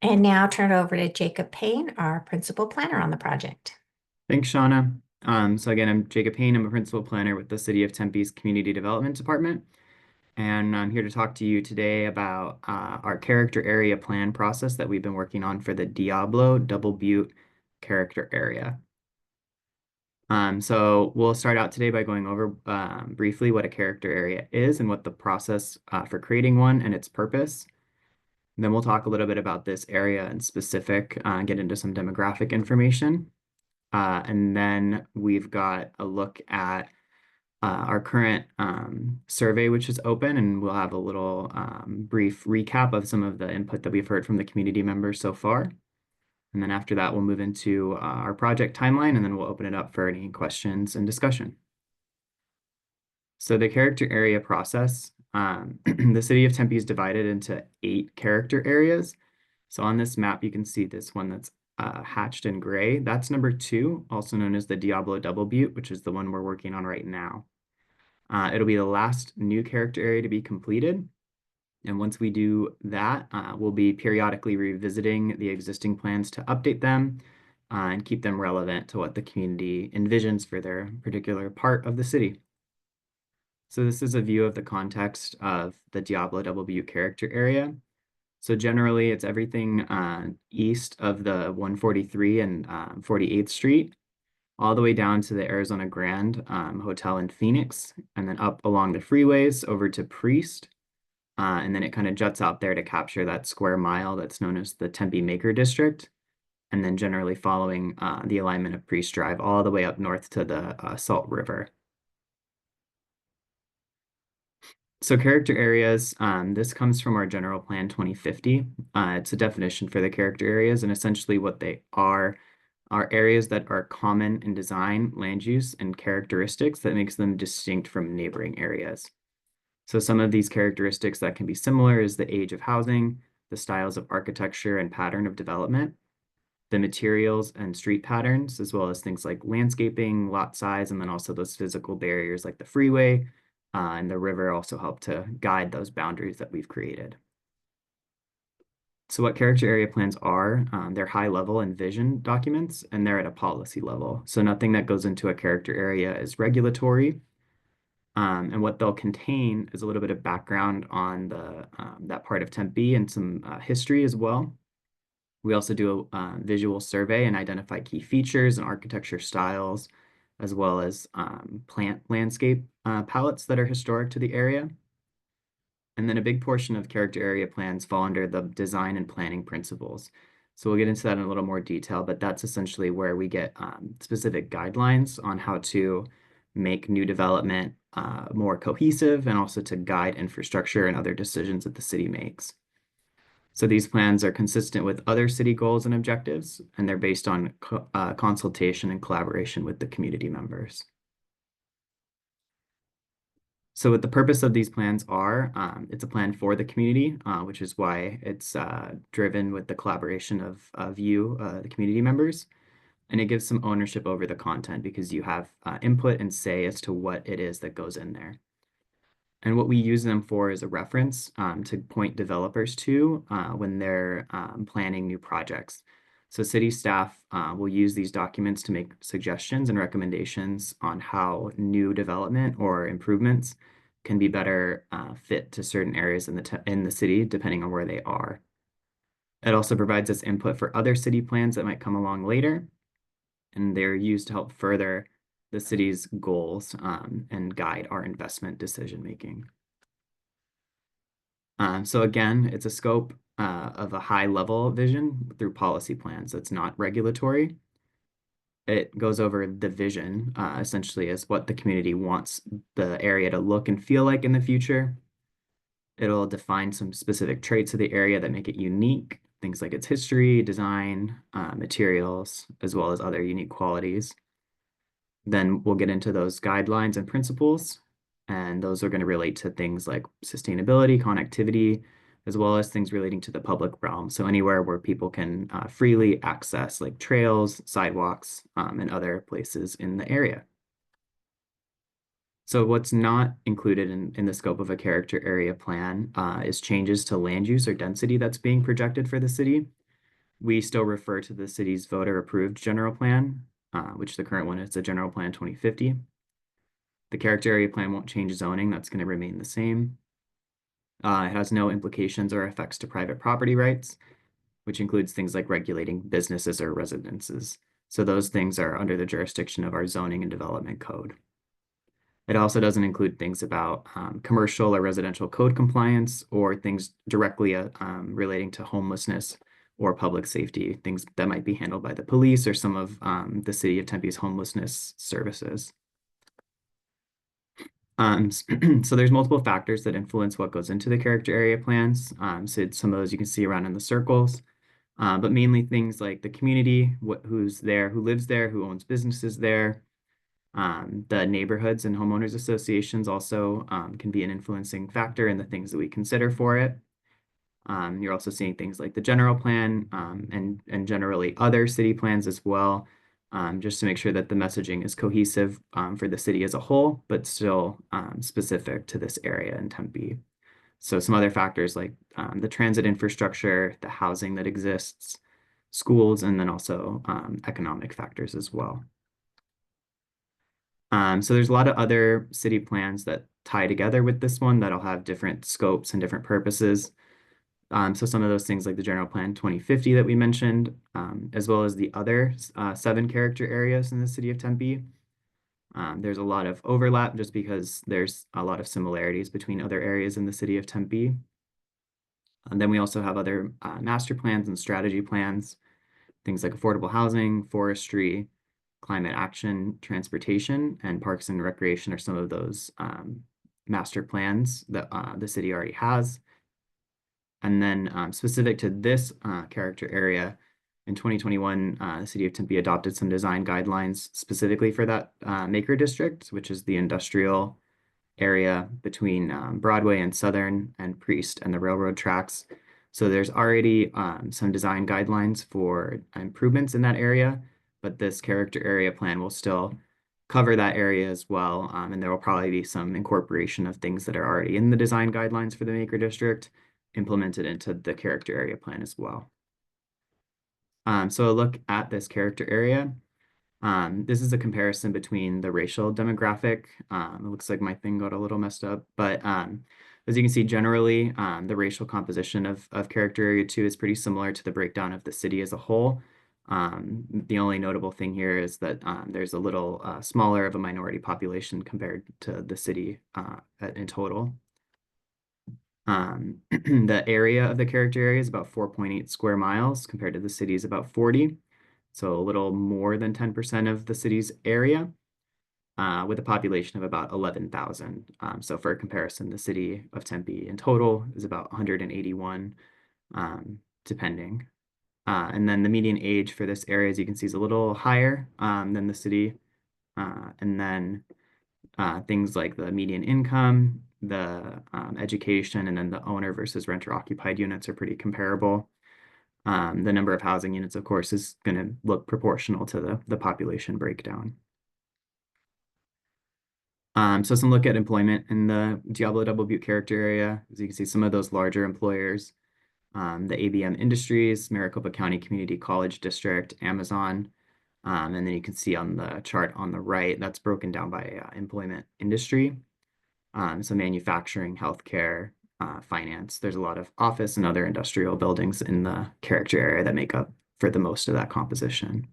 And now turn it over to Jacob Payne, our principal planner on the project. Thanks, Shauna. So again, I'm Jacob Payne. I'm a principal planner with the City of Tempe's Community Development Department, and I'm here to talk to you today about our character area plan process that we've been working on for the Diablo Double Butte character area. So we'll start out today by going over briefly what a character area is and what the process for creating one and its purpose. Then we'll talk a little bit about this area in specific, get into some demographic information. And then we've got a look at our current survey, which is open, and we'll have a little brief recap of some of the input that we've heard from the community members so far. And then after that, we'll move into our project timeline, and then we'll open it up for any questions and discussion. So the character area process, the city of Tempe is divided into 8 character areas. So on this map, you can see this one that's hatched in gray. That's number 2, also known as the Diablo Double Butte, which is the one we're working on right now. It'll be the last new character area to be completed. And once we do that, we'll be periodically revisiting the existing plans to update them and keep them relevant to what the community envisions for their particular part of the city. So this is a view of the context of the Diablo Double Butte character area. So generally, it's everything east of the 143 and 48th Street, all the way down to the Arizona Grand Hotel in Phoenix, and then up along the freeways over to Priest. And then it kind of juts out there to capture that square mile that's known as the Tempe Maker District, and then generally following the alignment of Priest Drive all the way up north to the Salt River. So character areas, this comes from our General Plan 2050. It's a definition for the character areas, and essentially what they are areas that are common in design, land use, and characteristics that makes them distinct from neighboring areas. So some of these characteristics that can be similar is the age of housing, the styles of architecture and pattern of development, the materials and street patterns, as well as things like landscaping, lot size, and then also those physical barriers like the freeway and the river also help to guide those boundaries that we've created. So what character area plans are, they're high level and vision documents, and they're at a policy level. So nothing that goes into a character area is regulatory. And what they'll contain is a little bit of background on that part of Tempe and some history as well. We also do a visual survey and identify key features and architecture styles, as well as plant landscape palettes that are historic to the area. And then a big portion of character area plans fall under the design and planning principles. So we'll get into that in a little more detail, but that's essentially where we get specific guidelines on how to make new development more cohesive and also to guide infrastructure and other decisions that the city makes. So these plans are consistent with other city goals and objectives, and they're based on consultation and collaboration with the community members. So what the purpose of these plans are, it's a plan for the community, which is why it's driven with the collaboration of you, the community members. And it gives some ownership over the content because you have input and say as to what it is that goes in there. And what we use them for is a reference to point developers to when they're planning new projects. So city staff will use these documents to make suggestions and recommendations on how new development or improvements can be better fit to certain areas in the city, depending on where they are. It also provides us input for other city plans that might come along later, and they're used to help further the city's goals and guide our investment decision making. So again, it's a scope of a high level vision through policy plans. It's not regulatory. It goes over the vision, essentially as what the community wants the area to look and feel like in the future. It'll define some specific traits of the area that make it unique, things like its history, design, materials, as well as other unique qualities. Then we'll get into those guidelines and principles, and those are going to relate to things like sustainability, connectivity, as well as things relating to the public realm. So anywhere where people can freely access like trails, sidewalks, and other places in the area. So what's not included in the scope of a character area plan is changes to land use or density that's being projected for the city. we still refer to the city's voter-approved general plan, which the current one is the General Plan 2050. The character area plan won't change zoning. That's going to remain the same. It has no implications or effects to private property rights, which includes things like regulating businesses or residences. So those things are under the jurisdiction of our zoning and development code. It also doesn't include things about commercial or residential code compliance or things directly relating to homelessness or public safety, things that might be handled by the police or some of the City of Tempe's homelessness services. So there's multiple factors that influence what goes into the character area plans. So some of those you can see around in the circles, but mainly things like the community, who's there, who lives there, who owns businesses there. The neighborhoods and homeowners associations also can be an influencing factor in the things that we consider for it. You're also seeing things like the general plan and generally other city plans as well, just to make sure that the messaging is cohesive for the city as a whole, but still specific to this area in Tempe. So some other factors like the transit infrastructure, the housing that exists, schools, and then also economic factors as well. So there's a lot of other city plans that tie together with this one that'll have different scopes and different purposes. So some of those things like the General Plan 2050 that we mentioned, as well as the other 7 character areas in the city of Tempe. There's a lot of overlap just because there's a lot of similarities between other areas in the city of Tempe. And then we also have other master plans and strategy plans, things like affordable housing, forestry, climate action, transportation, and parks and recreation are some of those master plans that the city already has. And then specific to this character area, in 2021, the city of Tempe adopted some design guidelines specifically for that Maker District, which is the industrial area between Broadway and Southern and Priest and the railroad tracks. So there's already some design guidelines for improvements in that area, but this character area plan will still cover that area as well. And there will probably be some incorporation of things that are already in the design guidelines for the Maker District implemented into the character area plan as well. So a look at this character area. This is a comparison between the racial demographic. It looks like my thing got a little messed up, but as you can see, generally, the racial composition of character area 2 is pretty similar to the breakdown of the city as a whole. The only notable thing here is that there's a little smaller of a minority population compared to the city in total. The area of the character area is about 4.8 square miles compared to the city's about 40. So a little more than 10% of the city's area, with a population of about 11,000. So for comparison, the city of Tempe in total is about 181, depending. And then the median age for this area, as you can see, is a little higher than the city. And then things like the median income, the education, and then the owner versus renter occupied units are pretty comparable. The number of housing units, of course, is going to look proportional to the population breakdown. So some look at employment in the Diablo Double Butte character area. As you can see, some of those larger employers, the ABM Industries, Maricopa County Community College District, Amazon, and then you can see on the chart on the right, that's broken down by employment industry. So manufacturing, healthcare, finance. There's a lot of office and other industrial buildings in the character area that make up for the most of that composition.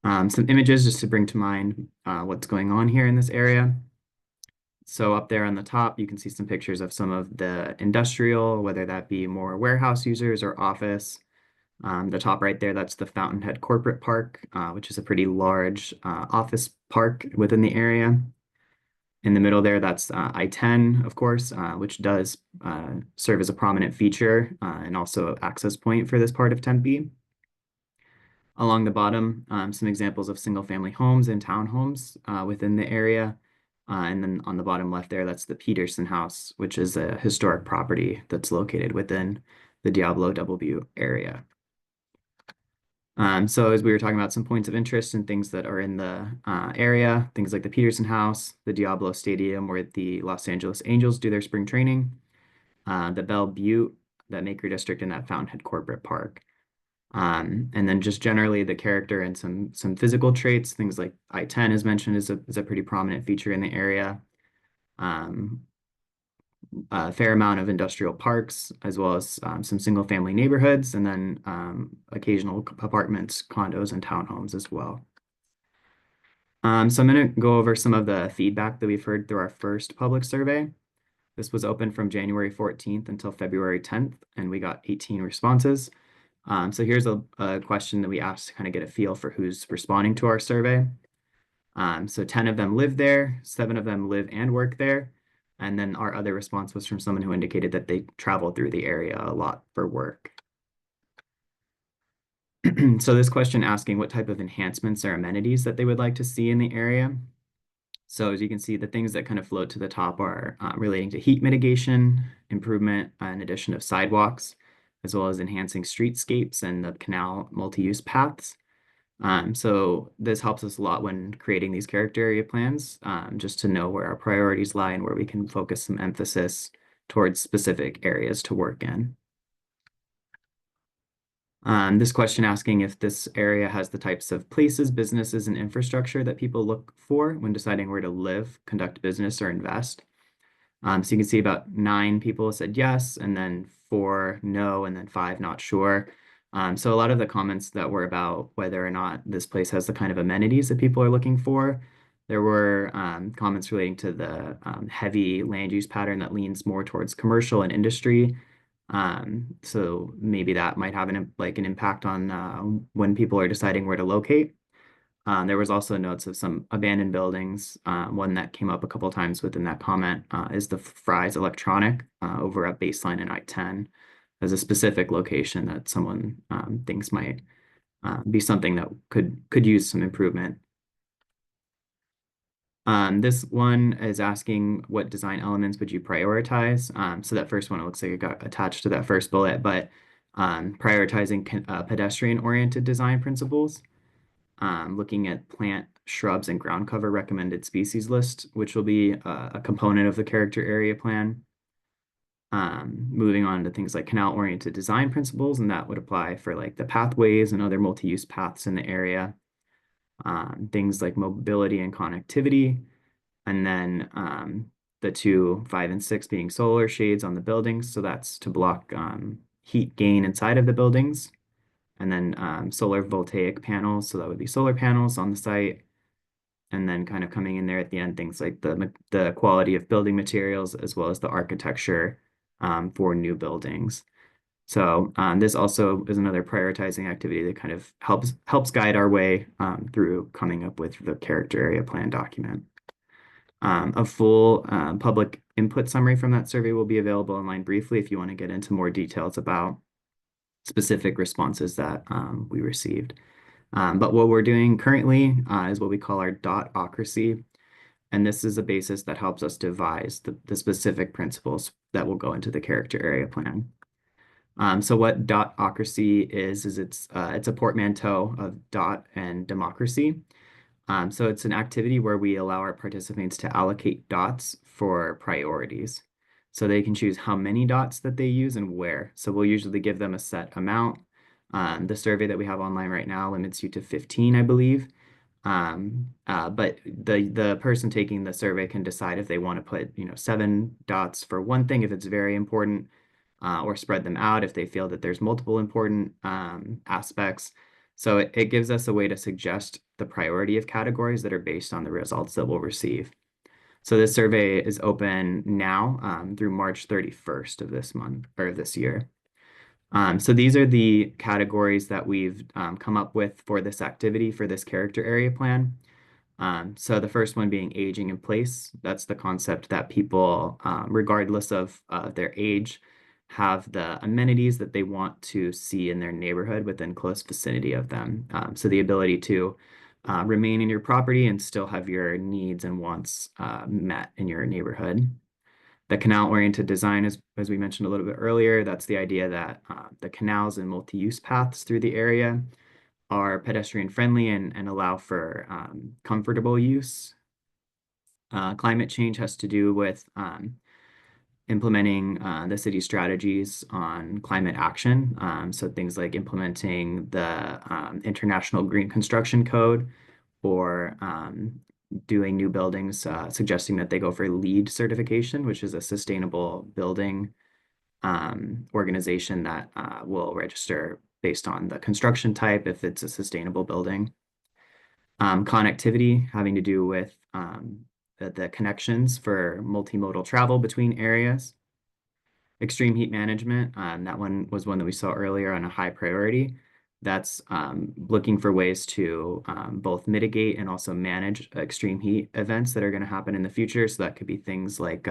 Some images just to bring to mind what's going on here in this area. So up there on the top, you can see some pictures of some of the industrial, whether that be more warehouse users or office. The top right there, that's the Fountainhead Corporate Park, which is a pretty large office park within the area. In the middle there, that's I-10, of course, which does serve as a prominent feature and also access point for this part of Tempe. Along the bottom, some examples of single-family homes and townhomes within the area. And then on the bottom left there, that's the Peterson House, which is a historic property that's located within the Diablo Double Butte area. So as we were talking about some points of interest and things that are in the area, things like the Peterson House, the Diablo Stadium where the Los Angeles Angels do their spring training, the Belle Butte that Maker District and that Fountainhead Corporate Park. And then just generally the character and some physical traits, things like I-10 is mentioned is a pretty prominent feature in the area. Um, a fair amount of industrial parks, as well as some single family neighborhoods, and then occasional apartments, condos, and townhomes as well. So I'm going to go over some of the feedback that we've heard through our first public survey. This was open from January 14th until February 10th, and we got 18 responses. So here's a question that we asked to kind of get a feel for who's responding to our survey. So 10 of them live there, 7 of them live and work there. And then our other response was from someone who indicated that they travel through the area a lot for work. So this question asking what type of enhancements or amenities that they would like to see in the area. So as you can see, the things that kind of float to the top are relating to heat mitigation, improvement and addition of sidewalks, as well as enhancing streetscapes and the canal multi-use paths. So this helps us a lot when creating these character area plans, just to know where our priorities lie and where we can focus some emphasis towards specific areas to work in. This question asking if this area has the types of places, businesses, and infrastructure that people look for when deciding where to live, conduct business, or invest. So you can see about 9 people said yes, and then 4 no, and then 5 not sure. So a lot of the comments that were about whether or not this place has the kind of amenities that people are looking for. There were comments relating to the heavy land use pattern that leans more towards commercial and industry. So maybe that might have an impact on when people are deciding where to locate. There was also notes of some abandoned buildings. One that came up a couple of times within that comment is the Fry's Electronic over at Baseline and I-10 as a specific location that someone thinks might be something that could use some improvement. This one is asking what design elements would you prioritize? So that first one, it looks like it got attached to that first bullet, but prioritizing pedestrian-oriented design principles. Looking at plant, shrubs, and ground cover recommended species list, which will be a component of the character area plan. Moving on to things like canal-oriented design principles, and that would apply for like the pathways and other multi-use paths in the area. Things like mobility and connectivity, and then the 2, 5, and 6 being solar shades on the buildings, so that's to block heat gain inside of the buildings. And then solar voltaic panels, so that would be solar panels on the site. And then kind of coming in there at the end, things like the quality of building materials as well as the architecture for new buildings. So this also is another prioritizing activity that kind of helps guide our way through coming up with the character area plan document. A full public input summary from that survey will be available online briefly if you want to get into more details about specific responses that we received. But what we're doing currently is what we call our dot ocracy. And this is a basis that helps us devise the specific principles that will go into the character area plan. So what dot ocracy is it's a portmanteau of dot and democracy. So it's an activity where we allow our participants to allocate dots for priorities. So they can choose how many dots that they use and where. So we'll usually give them a set amount. The survey that we have online right now limits you to 15, I believe. But the person taking the survey can decide if they want to put 7 dots for one thing if it's very important, or spread them out if they feel that there's multiple important aspects. So it gives us a way to suggest the priority of categories that are based on the results that we'll receive. So this survey is open now through March 31st of this month or of this year. So these are the categories that we've come up with for this activity for this character area plan. So the first one being aging in place. That's the concept that people, regardless of their age, have the amenities that they want to see in their neighborhood within close vicinity of them. So the ability to remain in your property and still have your needs and wants met in your neighborhood. The canal-oriented design, as we mentioned a little bit earlier, that's the idea that the canals and multi-use paths through the area are pedestrian friendly and allow for comfortable use. Climate change has to do with implementing the city strategies on climate action. So things like implementing the International Green Construction Code or doing new buildings, suggesting that they go for LEED certification, which is a sustainable building organization that will register based on the construction type if it's a sustainable building. Connectivity having to do with the connections for multimodal travel between areas. Extreme heat management, that one was one that we saw earlier on a high priority. That's looking for ways to both mitigate and also manage extreme heat events that are going to happen in the future. So that could be things like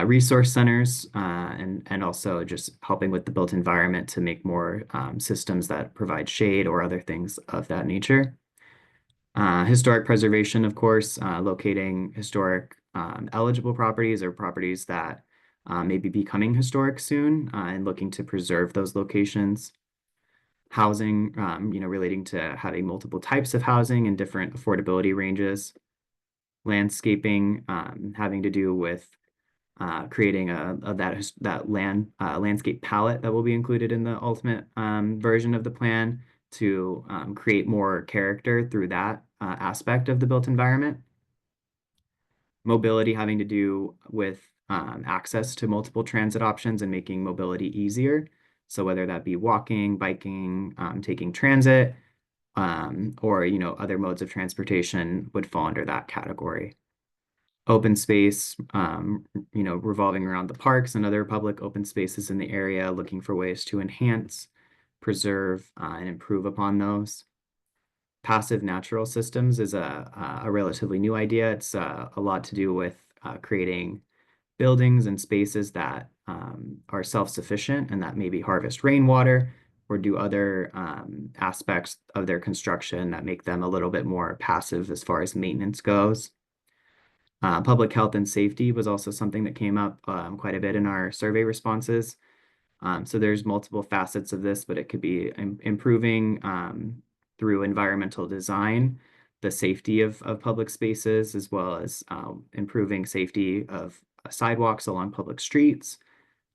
resource centers and also just helping with the built environment to make more systems that provide shade or other things of that nature. Historic preservation, of course, locating historic eligible properties or properties that may be becoming historic soon and looking to preserve those locations. Housing, relating to having multiple types of housing and different affordability ranges. Landscaping, having to do with creating that landscape palette that will be included in the ultimate version of the plan to create more character through that aspect of the built environment. Mobility having to do with access to multiple transit options and making mobility easier. So whether that be walking, biking, taking transit, or other modes of transportation would fall under that category. Open space, revolving around the parks and other public open spaces in the area, looking for ways to enhance, preserve, and improve upon those. Passive natural systems is a relatively new idea. It's a lot to do with creating buildings and spaces that are self-sufficient and that maybe harvest rainwater or do other aspects of their construction that make them a little bit more passive as far as maintenance goes. Public health and safety was also something that came up quite a bit in our survey responses. So there's multiple facets of this, but it could be improving through environmental design, the safety of public spaces, as well as improving safety of sidewalks along public streets.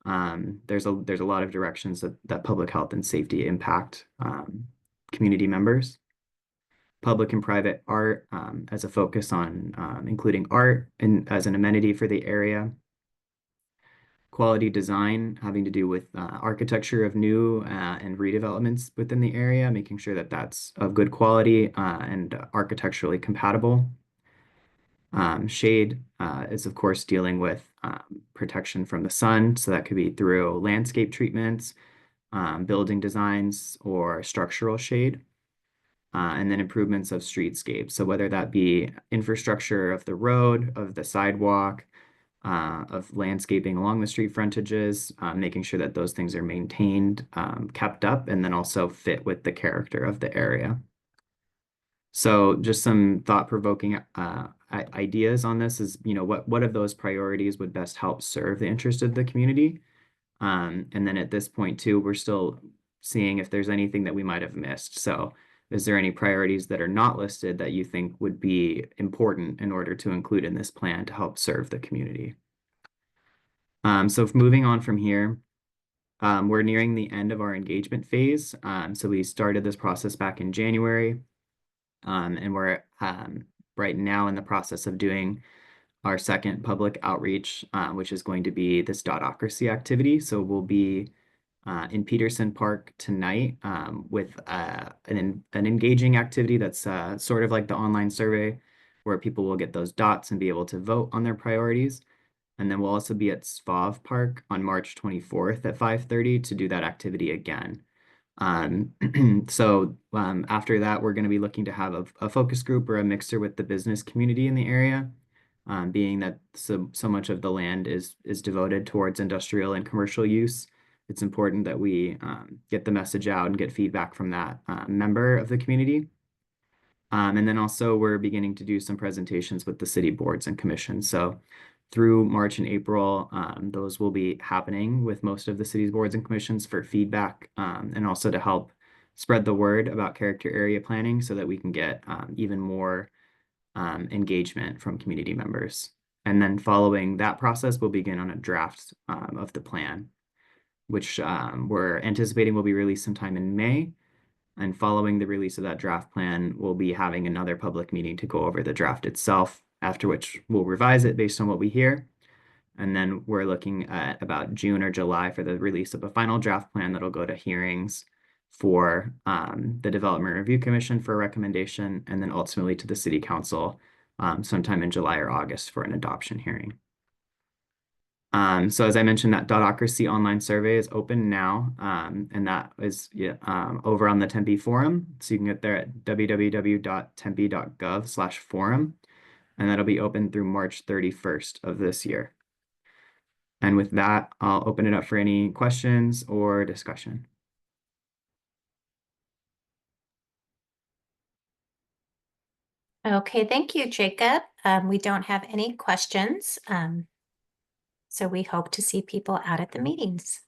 There's a lot of directions that public health and safety impact community members. Public and private art as a focus on including art as an amenity for the area. Quality design having to do with architecture of new and redevelopments within the area, making sure that that's of good quality and architecturally compatible. Shade is, of course, dealing with protection from the sun. So that could be through landscape treatments, building designs, or structural shade. And then improvements of streetscape. So whether that be infrastructure of the road, of the sidewalk, of landscaping along the street frontages, making sure that those things are maintained, kept up, and then also fit with the character of the area. So just some thought-provoking ideas on this is, what of those priorities would best help serve the interest of the community? And then at this point too, we're still seeing if there's anything that we might have missed. So is there any priorities that are not listed that you think would be important in order to include in this plan to help serve the community? So moving on from here, we're nearing the end of our engagement phase. So we started this process back in January, and we're right now in the process of doing our second public outreach, which is going to be this ocracy activity. So we'll be in Peterson Park tonight with an engaging activity that's sort of like the online survey where people will get those dots and be able to vote on their priorities. And then we'll also be at SVAV Park on March 24th at 5:30 to do that activity again. So after that, we're going to be looking to have a focus group or a mixer with the business community in the area, being that so much of the land is devoted towards industrial and commercial use. It's important that we get the message out and get feedback from that member of the community. And then also we're beginning to do some presentations with the city boards and commissions. So through March and April, those will be happening with most of the city's boards and commissions for feedback and also to help spread the word about character area planning so that we can get even more engagement from community members. And then following that process, we'll begin on a draft of the plan, which we're anticipating will be released sometime in May. And following the release of that draft plan, we'll be having another public meeting to go over the draft itself, after which we'll revise it based on what we hear. And then we're looking at about June or July for the release of a final draft plan that'll go to hearings for the Development Review Commission for a recommendation, and then ultimately to the City Council sometime in July or August for an adoption hearing. So as I mentioned, that ocracy online survey is open now, and that is over on the Tempe forum. So you can get there at www.tempe.gov/forum, and that'll be open through March 31st of this year. And with that, I'll open it up for any questions or discussion. Okay, thank you, Jacob. We don't have any questions. So we hope to see people out at the meetings.